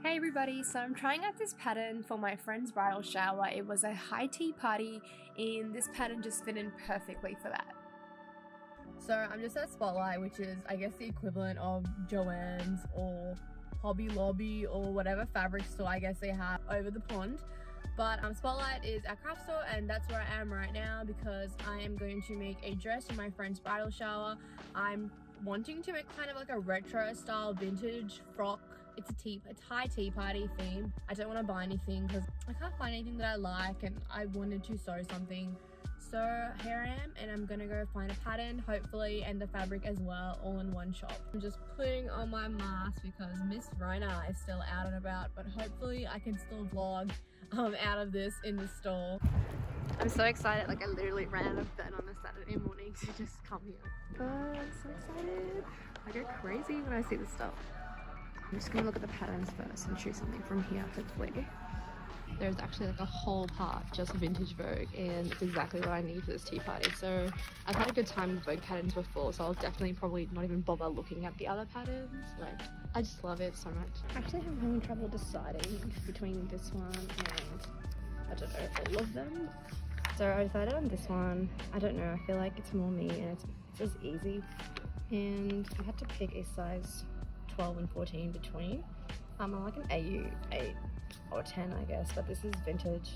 Hey everybody, so I'm trying out this pattern for my friend's bridal shower. It was a high tea party and this pattern just fit in perfectly for that. So I'm just at Spotlight, which is I guess the equivalent of Joann's or Hobby Lobby or whatever fabric store I guess they have over the pond. But Spotlight is our craft store and that's where I am right now because I am going to make a dress for my friend's bridal shower. I'm wanting to make kind of like a retro style vintage frock. It's high tea party theme. I don't want to buy anything because I can't find anything that I like and I wanted to sew something. So here I am and I'm gonna go find a pattern hopefully and the fabric as well, all in one shop. I'm just putting on my mask because Miss Rona is still out and about, but hopefully I can still vlog out of this in the store. I'm so excited, like I literally ran out of bed on a Saturday morning to just come here. But I'm so excited. I go crazy when I see this stuff. I'm just gonna look at the patterns first and choose something from here, hopefully. There's actually like a whole part just vintage Vogue and it's exactly what I need for this tea party. So I've had a good time with Vogue patterns before, so I'll definitely probably not even bother looking at the other patterns. Like, I just love it so much. Actually, I'm having trouble deciding between this one and I don't know, all of them. So I decided on this one. I don't know, I feel like it's more me and it's just easy. And I had to pick a size 12 and 14 between. I'm like an AU 8 or 10 I guess, but this is vintage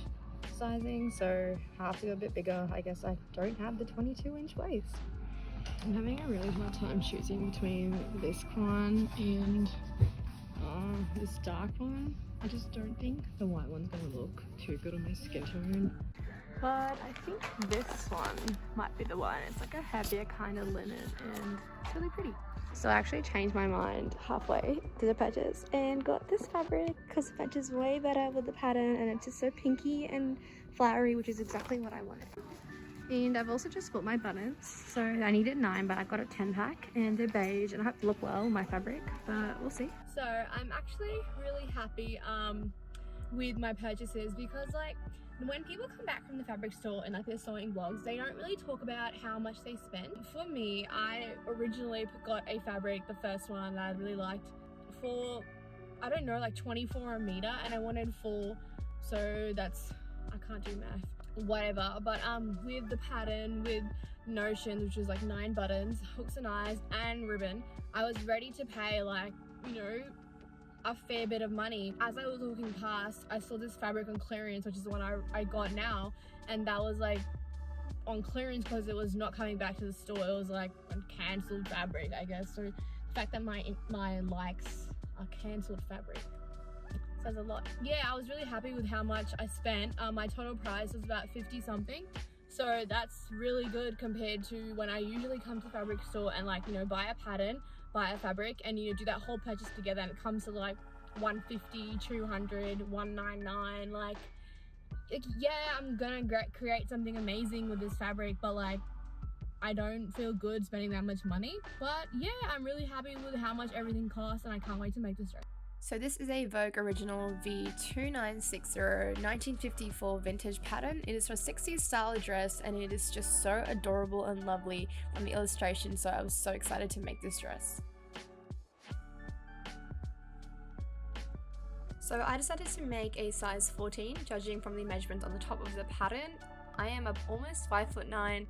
sizing, so I have to go a bit bigger. I guess I don't have the 22-inch waist. I'm having a really hard time choosing between this one and this dark one. I just don't think the white one's gonna look too good on my skin tone. But I think this one might be the one. It's like a heavier kind of linen and it's really pretty. So I actually changed my mind halfway to the purchase and got this fabric because it matches way better with the pattern and it's just so pinky and flowery, which is exactly what I wanted. And I've also just bought my buttons. So I needed 9, but I got a 10 pack and they're beige and I hope to look well with my fabric, but we'll see. So I'm actually really happy with my purchases because like when people come back from the fabric store and like their sewing vlogs, they don't really talk about how much they spent. For me, I originally got a fabric, the first one that I really liked, for I don't know, like 24 a meter, and I wanted full, so that's, I can't do math, whatever. But with the pattern, with notions, which was like 9 buttons, hooks and eyes and ribbon, I was ready to pay like, you know, a fair bit of money. As I was walking past, I saw this fabric on clearance, which is the one I got now, and that was like on clearance because it was not coming back to the store. It was like a cancelled fabric, I guess. So the fact that my likes are cancelled fabric says a lot. Yeah, I was really happy with how much I spent. My total price was about 50 something. So that's really good compared to when I usually come to fabric store and like, you know, buy a pattern, buy a fabric, and you do that whole purchase together and it comes to like 150, 200, 199. Like yeah, I'm gonna create something amazing with this fabric, but like I don't feel good spending that much money. But yeah, I'm really happy with how much everything costs and I can't wait to make this dress. So this is a Vogue Original V2960 1954 vintage pattern. It is for a 60s style dress and it is just so adorable and lovely from the illustration, so I was so excited to make this dress. So I decided to make a size 14, judging from the measurements on the top of the pattern. I am almost 5'9",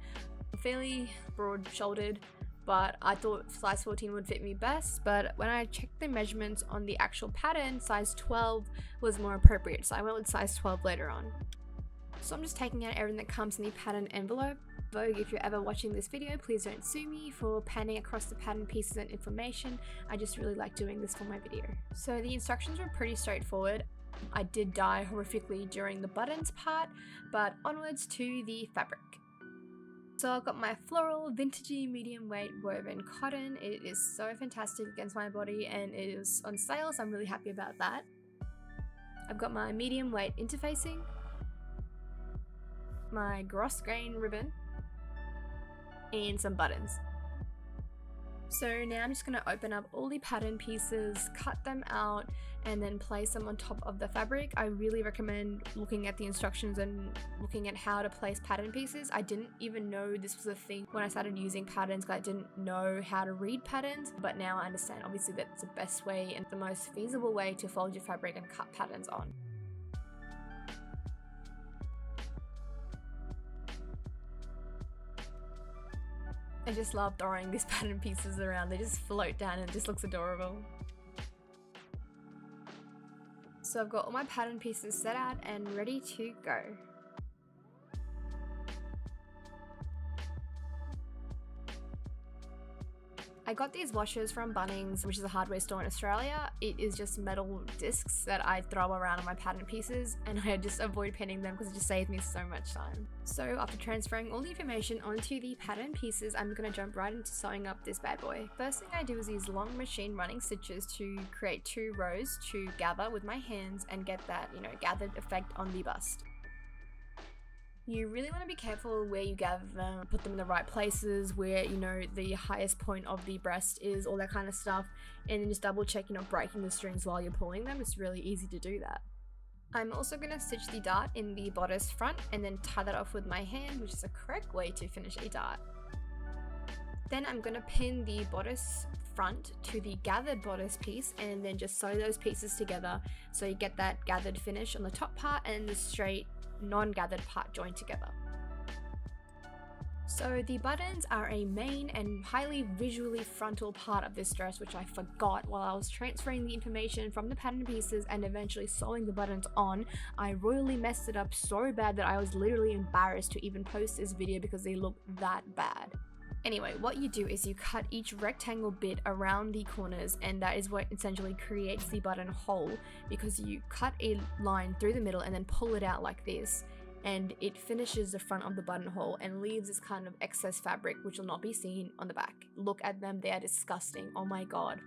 fairly broad shouldered, but I thought size 14 would fit me best. But when I checked the measurements on the actual pattern, size 12 was more appropriate, so I went with size 12 later on. So I'm just taking out everything that comes in the pattern envelope. Vogue, if you're ever watching this video, please don't sue me for panning across the pattern pieces and information. I just really like doing this for my video. So the instructions were pretty straightforward. I did die horrifically during the buttons part, but onwards to the fabric. So I've got my floral, vintagey, medium weight woven cotton. It is so fantastic against my body and it is on sale, so I'm really happy about that. I've got my medium weight interfacing, my gross grain ribbon, and some buttons. So now I'm just going to open up all the pattern pieces, cut them out, and then place them on top of the fabric. I really recommend looking at the instructions and looking at how to place pattern pieces. I didn't even know this was a thing when I started using patterns because I didn't know how to read patterns, but now I understand obviously that's the best way and the most feasible way to fold your fabric and cut patterns on. I just love throwing these pattern pieces around. They just float down and it just looks adorable. So I've got all my pattern pieces set out and ready to go. I got these washers from Bunnings, which is a hardware store in Australia. It is just metal discs that I throw around on my pattern pieces, and I just avoid pinning them because it just saves me so much time. So after transferring all the information onto the pattern pieces, I'm going to jump right into sewing up this bad boy. First thing I do is these long machine running stitches to create 2 rows to gather with my hands and get that, gathered effect on the bust. You really want to be careful where you gather them, put them in the right places, where, the highest point of the breast is, all that kind of stuff, and then just double check you're not breaking the strings while you're pulling them. It's really easy to do that. I'm also going to stitch the dart in the bodice front and then tie that off with my hand, which is the correct way to finish a dart. Then I'm going to pin the bodice front to the gathered bodice piece and then just sew those pieces together so you get that gathered finish on the top part and the straight non-gathered part joined together. So the buttons are a main and highly visually frontal part of this dress, which I forgot while I was transferring the information from the pattern pieces and eventually sewing the buttons on. I royally messed it up so bad that I was literally embarrassed to even post this video because they look that bad. Anyway, what you do is you cut each rectangle bit around the corners, and that is what essentially creates the button hole, because you cut a line through the middle and then pull it out like this, and it finishes the front of the buttonhole and leaves this kind of excess fabric which will not be seen on the back. Look at them, they are disgusting, oh my god.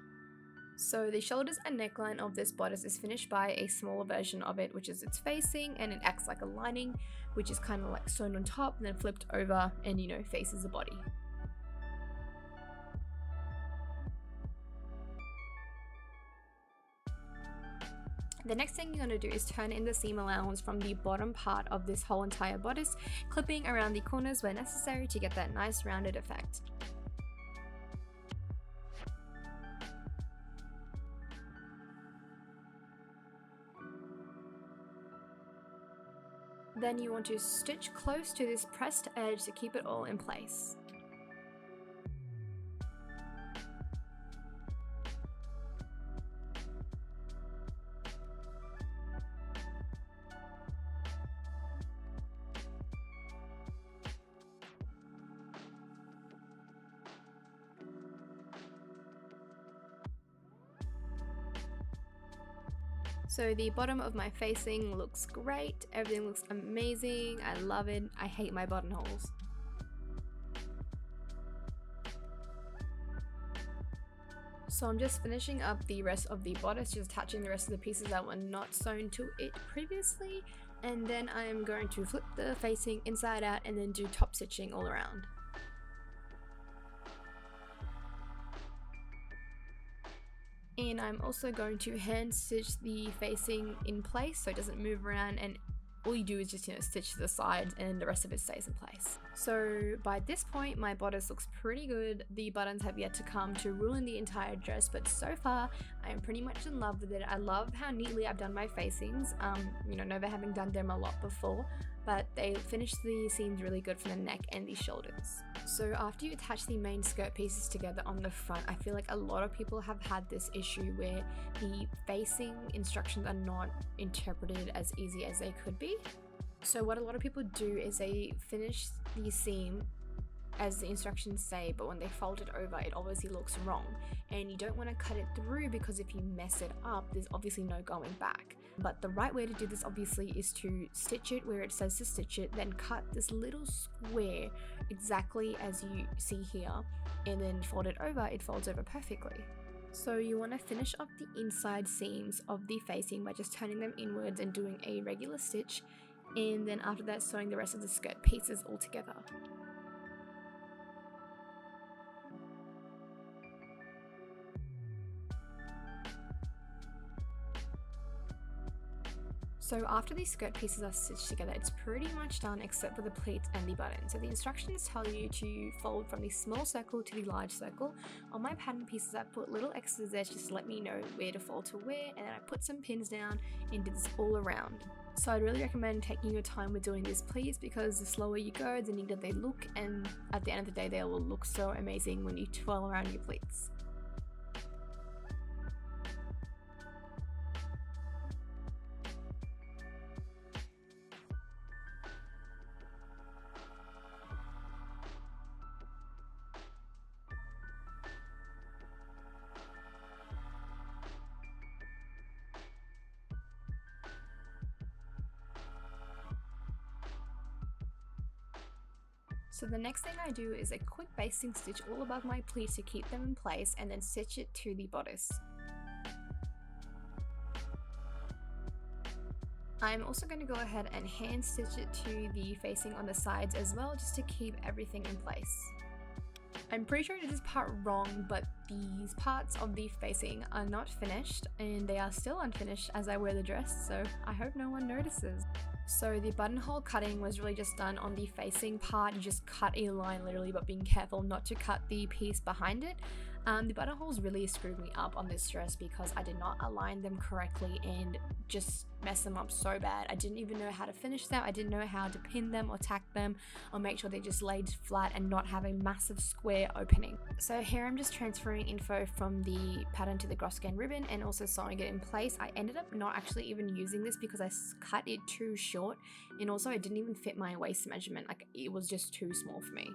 So the shoulders and neckline of this bodice is finished by a smaller version of it, which is its facing, and it acts like a lining, which is kind of like sewn on top and then flipped over and faces the body. The next thing you're going to do is turn in the seam allowance from the bottom part of this whole entire bodice, clipping around the corners where necessary to get that nice rounded effect. Then you want to stitch close to this pressed edge to keep it all in place. So the bottom of my facing looks great, everything looks amazing, I love it, I hate my buttonholes. So I'm just finishing up the rest of the bodice, just attaching the rest of the pieces that were not sewn to it previously, and then I'm going to flip the facing inside out and then do top stitching all around. And I'm also going to hand stitch the facing in place so it doesn't move around, and all you do is just stitch to the sides and the rest of it stays in place. So by this point my bodice looks pretty good. The buttons have yet to come to ruin the entire dress, but so far I am pretty much in love with it. I love how neatly I've done my facings, never having done them a lot before, but they finish the seams really good from the neck and the shoulders. So after you attach the main skirt pieces together on the front, I feel like a lot of people have had this issue where the facing instructions are not interpreted as easy as they could be. So what a lot of people do is they finish the seam as the instructions say, but when they fold it over it obviously looks wrong, and you don't want to cut it through because if you mess it up there's obviously no going back. But the right way to do this obviously is to stitch it where it says to stitch it, then cut this little square exactly as you see here, and then fold it over, it folds over perfectly. So you want to finish off the inside seams of the facing by just turning them inwards and doing a regular stitch, and then after that sewing the rest of the skirt pieces all together. So after these skirt pieces are stitched together, it's pretty much done except for the pleats and the button. So the instructions tell you to fold from the small circle to the large circle. On my pattern pieces, I put little extras there just to let me know where to fold to where, and then I put some pins down and did this all around. So I'd really recommend taking your time with doing this pleats, because the slower you go, the neater they look, and at the end of the day they will look so amazing when you twirl around your pleats. So the next thing I do is a quick basting stitch all above my pleats to keep them in place, and then stitch it to the bodice. I'm also going to go ahead and hand stitch it to the facing on the sides as well, just to keep everything in place. I'm pretty sure I did this part wrong, but these parts of the facing are not finished, and they are still unfinished as I wear the dress, so I hope no one notices. So the buttonhole cutting was really just done on the facing part. You just cut a line literally, but being careful not to cut the piece behind it. The buttonholes really screwed me up on this dress because I did not align them correctly and just messed them up so bad. I didn't even know how to finish them. I didn't know how to pin them or tack them or make sure they just laid flat and not have a massive square opening. So here I'm just transferring info from the pattern to the Grosgrain ribbon and also sewing it in place. I ended up not actually even using this because I cut it too short, and also it didn't even fit my waist measurement. Like, it was just too small for me.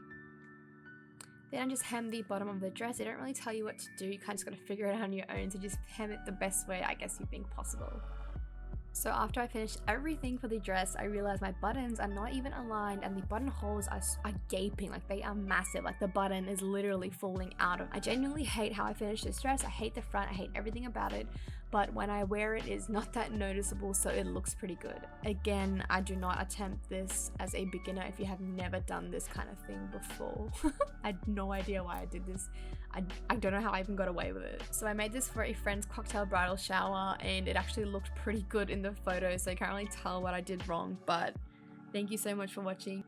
Then I just hem the bottom of the dress. They don't really tell you what to do, you kind of just gotta figure it out on your own, so just hem it the best way I guess you think possible. So after I finished everything for the dress, I realized my buttons are not even aligned and the buttonholes are gaping, like they are massive, like the button is literally falling out of. I genuinely hate how I finished this dress. I hate the front, I hate everything about it, but when I wear it, it's not that noticeable, so it looks pretty good. Again, I do not attempt this as a beginner if you have never done this kind of thing before. I had no idea why I did this. I don't know how I even got away with it. So I made this for a friend's cocktail bridal shower and it actually looked pretty good in the photo, so I can't really tell what I did wrong, but thank you so much for watching.